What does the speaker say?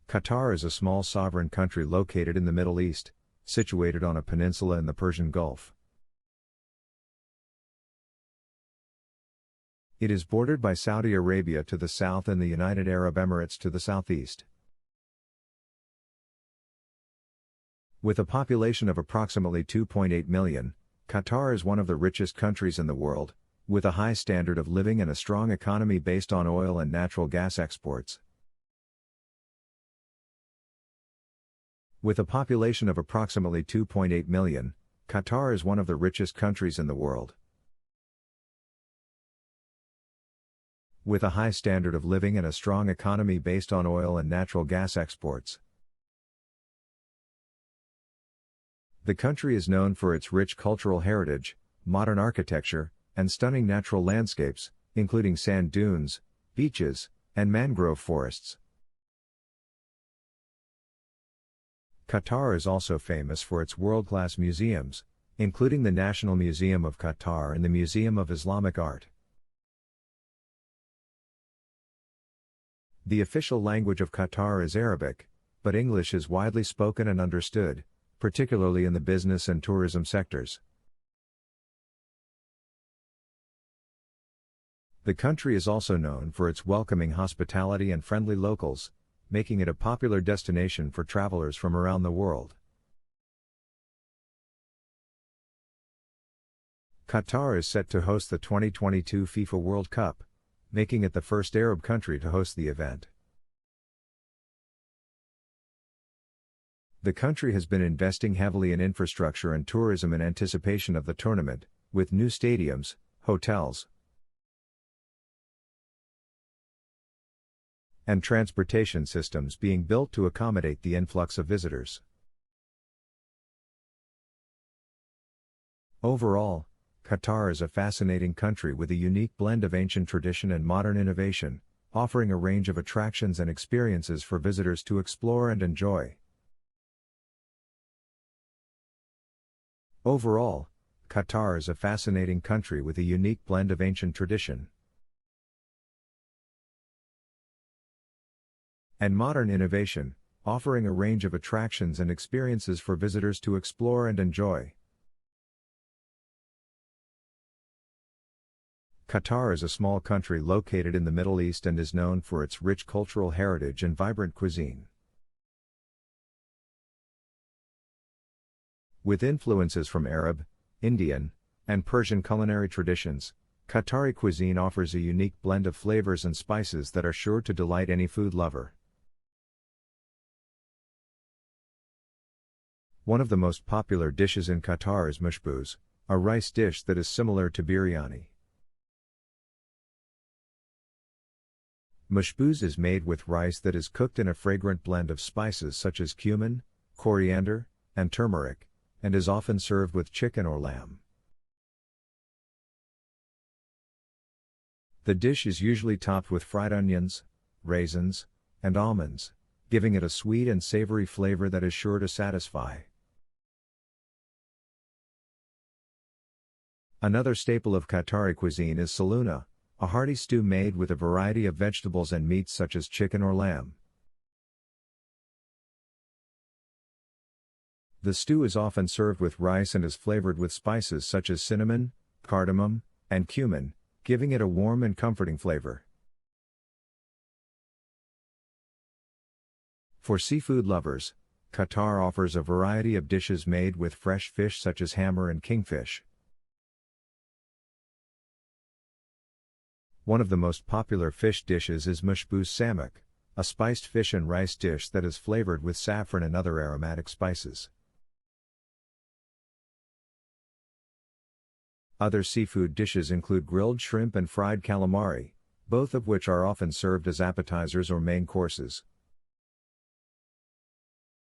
Qatar is a small sovereign country located in the Middle East, situated on a peninsula in the Persian Gulf. It is bordered by Saudi Arabia to the south and the United Arab Emirates to the southeast. With a population of approximately 2.8 million, Qatar is one of the richest countries in the world, with a high standard of living and a strong economy based on oil and natural gas exports. With a population of approximately 2.8 million, Qatar is one of the richest countries in the world. With a high standard of living and a strong economy based on oil and natural gas exports. The country is known for its rich cultural heritage, modern architecture, and stunning natural landscapes, including sand dunes, beaches, and mangrove forests. Qatar is also famous for its world-class museums, including the National Museum of Qatar and the Museum of Islamic Art. The official language of Qatar is Arabic, but English is widely spoken and understood, particularly in the business and tourism sectors. The country is also known for its welcoming hospitality and friendly locals, making it a popular destination for travelers from around the world. Qatar is set to host the 2022 FIFA World Cup, making it the first Arab country to host the event. The country has been investing heavily in infrastructure and tourism in anticipation of the tournament, with new stadiums, hotels, and transportation systems being built to accommodate the influx of visitors. Overall, Qatar is a fascinating country with a unique blend of ancient tradition and modern innovation, offering a range of attractions and experiences for visitors to explore and enjoy. Overall, Qatar is a fascinating country with a unique blend of ancient tradition and modern innovation, offering a range of attractions and experiences for visitors to explore and enjoy. Qatar is a small country located in the Middle East and is known for its rich cultural heritage and vibrant cuisine. With influences from Arab, Indian, and Persian culinary traditions, Qatari cuisine offers a unique blend of flavors and spices that are sure to delight any food lover. One of the most popular dishes in Qatar is mashbouz, a rice dish that is similar to biryani. Mashbouz is made with rice that is cooked in a fragrant blend of spices such as cumin, coriander, and turmeric, and is often served with chicken or lamb. The dish is usually topped with fried onions, raisins, and almonds, giving it a sweet and savory flavor that is sure to satisfy. Another staple of Qatari cuisine is saluna, a hearty stew made with a variety of vegetables and meats such as chicken or lamb. The stew is often served with rice and is flavored with spices such as cinnamon, cardamom, and cumin, giving it a warm and comforting flavor. For seafood lovers, Qatar offers a variety of dishes made with fresh fish such as hammer and kingfish. One of the most popular fish dishes is mashbouz samak, a spiced fish and rice dish that is flavored with saffron and other aromatic spices. Other seafood dishes include grilled shrimp and fried calamari, both of which are often served as appetizers or main courses.